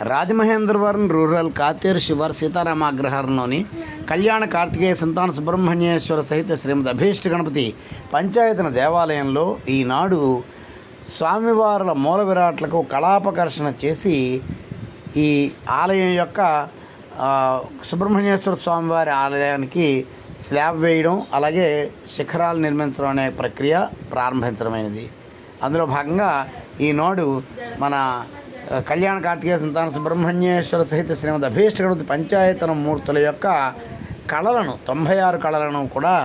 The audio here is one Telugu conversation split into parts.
రాజమహేంద్రవరం రూరల్ కాతేరు శివారు సీతారామ అగ్రహారంలోని కళ్యాణ కార్తికేయ సంతాన సుబ్రహ్మణ్యేశ్వర సహిత శ్రీమద్ అభీష్ట గణపతి పంచాయతన దేవాలయంలో ఈనాడు స్వామివారుల మూల విరాట్లకు కళాపకర్షణ చేసి ఈ ఆలయం యొక్క సుబ్రహ్మణ్యేశ్వర స్వామివారి ఆలయానికి స్లాబ్ వేయడం, అలాగే శిఖరాలు నిర్మించడం అనే ప్రక్రియ ప్రారంభించడమైనది. అందులో భాగంగా ఈనాడు మన కళ్యాణ కార్తికేయ సంతాన సుబ్రహ్మణ్యేశ్వర సహిత శ్రీమద్ అభీష్ట గణపతి పంచాయతన మూర్తుల యొక్క కళలను 96 కళలను కూడా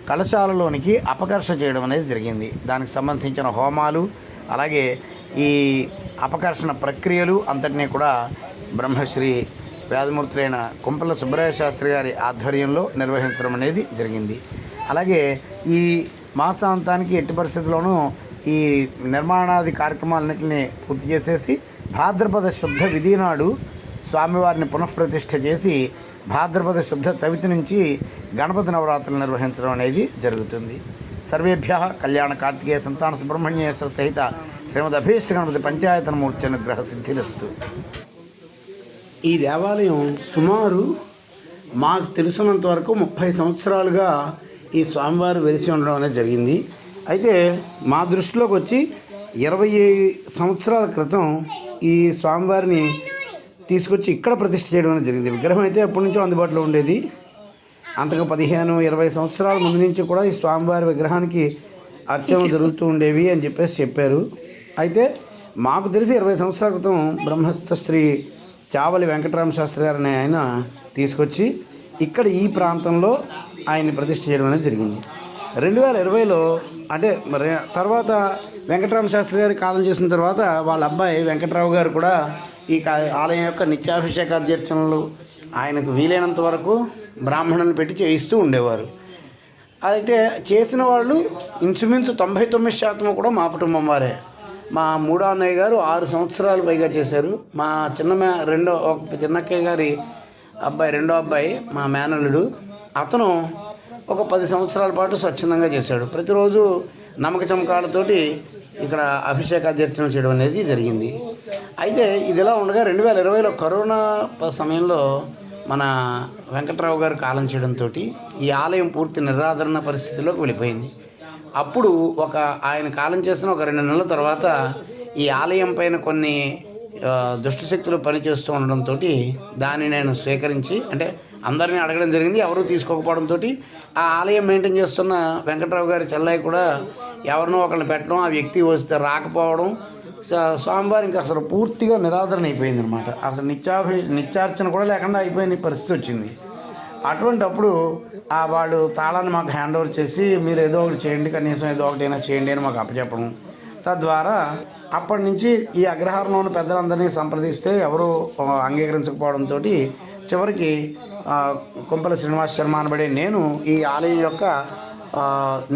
కళశాలలోనికి అపకర్ష చేయడం అనేది జరిగింది. దానికి సంబంధించిన హోమాలు, అలాగే ఈ అపకర్షణ ప్రక్రియలు అంతటినీ కూడా బ్రహ్మశ్రీ వేదమూర్తులైన కుంపల సుబ్బరాయ శాస్త్రి గారి ఆధ్వర్యంలో నిర్వహించడం అనేది జరిగింది. అలాగే ఈ మాసాంతానికి ఎట్టి పరిస్థితుల్లోనూ ఈ నిర్మాణాది కార్యక్రమాలన్నింటినీ పూర్తి చేసేసి భాద్రపద శుద్ధ విధి నాడు స్వామివారిని పునఃప్రతిష్ఠ చేసి భాద్రపద శుద్ధ చవితి నుంచి గణపతి నవరాత్రులు నిర్వహించడం అనేది జరుగుతుంది. సర్వేభ్య కళ్యాణ కార్తికేయ సంతాన సుబ్రహ్మణ్యేశ్వర సహిత శ్రీమద్ అభీష్ట గణపతి పంచాయతన మూర్తి అనుగ్రహ సిద్ధిరస్తు. ఈ దేవాలయం సుమారు మాకు తెలుసున్నంత వరకు 30 సంవత్సరాలుగా ఈ స్వామివారు వెలిసి ఉండడం అనేది జరిగింది. అయితే మా దృష్టిలోకి వచ్చి 20 సంవత్సరాల క్రితం ఈ స్వామివారిని తీసుకొచ్చి ఇక్కడ ప్రతిష్ఠ చేయడం అనేది జరిగింది. విగ్రహం అయితే ఎప్పటి నుంచో అందుబాటులో ఉండేది. అంతకు 15-20 సంవత్సరాల ముందు నుంచి కూడా ఈ స్వామివారి విగ్రహానికి అర్చనలు జరుగుతూ ఉండేవి అని చెప్పారు. అయితే మాకు తెలిసి 20 సంవత్సరాల క్రితం బ్రహ్మస్థ శ్రీ చావలి వెంకటరామ శాస్త్రి గారిని ఆయన తీసుకొచ్చి ఇక్కడ ఈ ప్రాంతంలో ఆయన్ని ప్రతిష్ఠ చేయడం అనేది జరిగింది. 2020లో అంటే మరి తర్వాత వెంకటరామ శాస్త్రి గారి కాలం చేసిన తర్వాత వాళ్ళ అబ్బాయి వెంకటరావు గారు కూడా ఈ ఆలయం యొక్క నిత్యాభిషేకాధ్యర్చనలు ఆయనకు వీలైనంత వరకు బ్రాహ్మణులను పెట్టి చేయిస్తూ ఉండేవారు. అయితే చేసిన వాళ్ళు ఇంచుమించు 99% కూడా మా కుటుంబం వారే. మా మూడో అన్నయ్య గారు 6 సంవత్సరాలు పైగా చేశారు. మా చిన్నక్కయ్య గారి అబ్బాయి రెండో అబ్బాయి మా మేనల్లుడు, అతను ఒక 10 సంవత్సరాల పాటు స్వచ్ఛందంగా చేశాడు. ప్రతిరోజు నమ్మక చమకాలతోటి ఇక్కడ అభిషేకాధ్యర్చన చేయడం అనేది జరిగింది. అయితే ఇదిలా ఉండగా 2020లో కరోనా సమయంలో మన వెంకట్రావు గారు కాలం చేయడంతో ఈ ఆలయం పూర్తి నిరాదరణ పరిస్థితిలోకి వెళ్ళిపోయింది. అప్పుడు ఆయన కాలం చేసిన ఒక 2 నెలల తర్వాత ఈ ఆలయం పైన కొన్ని దుష్టశక్తులు పనిచేస్తూ ఉండడంతో దాన్ని నేను స్వీకరించి, అంటే అందరినీ అడగడం జరిగింది, ఎవరూ తీసుకోకపోవడంతో ఆ ఆలయం మెయింటైన్ చేస్తున్న వెంకట్రావు గారి చెల్లయ్య కూడా ఎవరినో ఒకరిని పెట్టడం, ఆ వ్యక్తి వస్తే రాకపోవడం, స్వామివారి ఇంకా అసలు పూర్తిగా నిరాదరణ అయిపోయింది అనమాట. అసలు నిత్యార్చన కూడా లేకుండా అయిపోయిన పరిస్థితి వచ్చింది. అటువంటి అప్పుడు వాళ్ళు తాళాన్ని మాకు హ్యాండ్ ఓవర్ చేసి మీరు ఏదో ఒకటి చేయండి, కనీసం ఏదో ఒకటైనా చేయండి అని మాకు అప్పచెప్పడం. తద్వారా అప్పటి నుంచి ఈ అగ్రహారంలో ఉన్న పెద్దలందరినీ సంప్రదిస్తే ఎవరు అంగీకరించకపోవడంతో చివరికి కుంపల శ్రీనివాస శర్మ అనబడే నేను ఈ ఆలయం యొక్క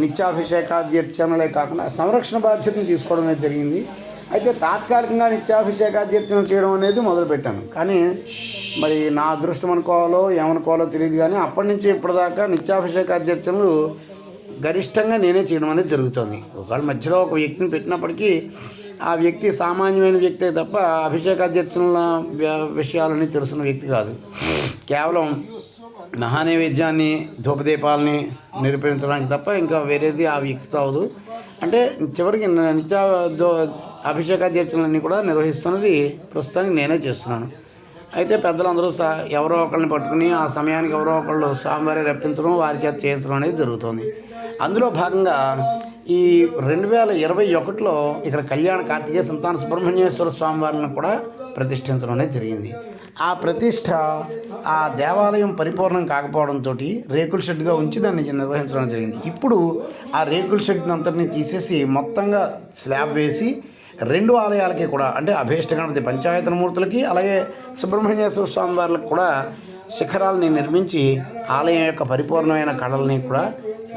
నిత్యాభిషేకాధ్యర్చనలే కాకుండా సంరక్షణ బాధ్యతను తీసుకోవడం అనేది జరిగింది. అయితే తాత్కాలికంగా నిత్యాభిషేకాధ్యర్చన చేయడం అనేది మొదలుపెట్టాను. కానీ మరి నా అదృష్టం అనుకోవాలో ఏమనుకోవాలో తెలియదు, కానీ అప్పటి నుంచి ఇప్పటిదాకా నిత్యాభిషేకాధ్యర్చనలు గరిష్టంగా నేనే చేయడం అనేది జరుగుతుంది. ఒకవేళ మధ్యలో ఒక వ్యక్తిని పెట్టినప్పటికీ ఆ వ్యక్తి సామాన్యమైన వ్యక్తే తప్ప అభిషేకాధ్యర్చనల విషయాలని తెలుసున్న వ్యక్తి కాదు. కేవలం మహానైవేద్యాన్ని ధూపదీపాలని నిరూపించడానికి తప్ప ఇంకా వేరేది ఆ వ్యక్తితో అవదు. అంటే చివరికి అభిషేకాధ్యర్చనలన్నీ కూడా నిర్వహిస్తున్నది ప్రస్తుతానికి నేనే చేస్తున్నాను. అయితే పెద్దలందరూ ఎవరో ఒకరిని పట్టుకుని ఆ సమయానికి ఎవరో ఒకళ్ళు స్వామివారి రప్పించడం, వారి చేత చేయించడం అనేది జరుగుతుంది. అందులో భాగంగా ఈ 2021లో ఇక్కడ కళ్యాణ కార్తికేయ సంతాన సుబ్రహ్మణ్యేశ్వర స్వామివారిని కూడా ప్రతిష్ఠించడం అనేది జరిగింది. ఆ ప్రతిష్ఠ ఆ దేవాలయం పరిపూర్ణం కాకపోవడంతో రేకుల షెడ్గా ఉంచి దాన్ని నిర్వహించడం జరిగింది. ఇప్పుడు ఆ రేకుల షెడ్ని అంతటినీ తీసేసి మొత్తంగా స్లాబ్ వేసి 2 ఆలయాలకి కూడా, అంటే అభీష్ట గణపతి పంచాయతన మూర్తులకి అలాగే సుబ్రహ్మణ్యేశ్వర స్వామి వారికి కూడా శిఖరాలని నిర్మించి ఆలయం యొక్క పరిపూర్ణమైన కళల్ని కూడా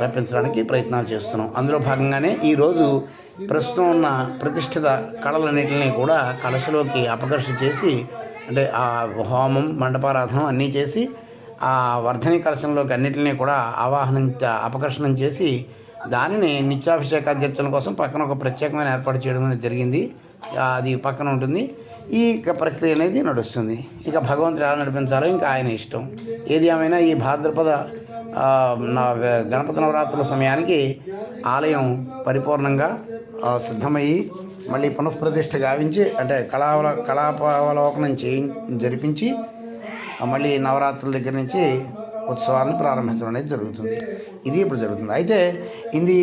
రప్పించడానికి ప్రయత్నాలు చేస్తున్నాం. అందులో భాగంగానే ఈరోజు ప్రస్తుతం ఉన్న ప్రతిష్ఠిత కళలన్నింటినీ కూడా కలశలోకి అపకర్ష చేసి, అంటే ఆ హోమం మండపారాధనం అన్నీ చేసి ఆ వర్ధని కలశంలోకి అన్నింటినీ కూడా అపకర్షణం చేసి దానిని నిత్యాభిషేకాధ్యర్చన కోసం పక్కన ఒక ప్రత్యేకమైన ఏర్పాటు చేయడం అనేది జరిగింది. అది పక్కన ఉంటుంది. ఈ ప్రక్రియ అనేది నడుస్తుంది. ఇక భగవంతుడు ఎలా నడిపించాలో ఇంకా ఆయన ఇష్టం. ఏది ఏమైనా ఈ భాద్రపద గణపతి నవరాత్రుల సమయానికి ఆలయం పరిపూర్ణంగా సిద్ధమయ్యి మళ్ళీ పునఃప్రతిష్ఠ గావించి అంటే కళాపవలోకనం జరిపించి మళ్ళీ నవరాత్రుల దగ్గర నుంచి ఉత్సవాలను ప్రారంభించడం అనేది జరుగుతుంది. ఇది ఇప్పుడు జరుగుతుంది. అయితే ఇది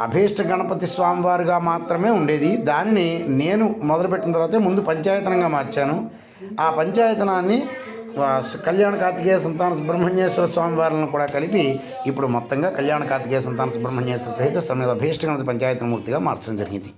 అభీష్ట గణపతి స్వామివారుగా మాత్రమే ఉండేది. దానిని నేను మొదలుపెట్టిన తర్వాతే ముందు పంచాయతనంగా మార్చాను. ఆ పంచాయతనాన్ని కళ్యాణ కార్తికేయ సంతాన సుబ్రహ్మణ్యేశ్వర స్వామి వారిని కూడా కలిపి ఇప్పుడు మొత్తంగా కళ్యాణ కార్తికేయ సంతాన సుబ్రహ్మణ్యేశ్వర సహిత సమేత అభీష్ట గణపతి పంచాయతన మూర్తిగా మార్చడం జరిగింది.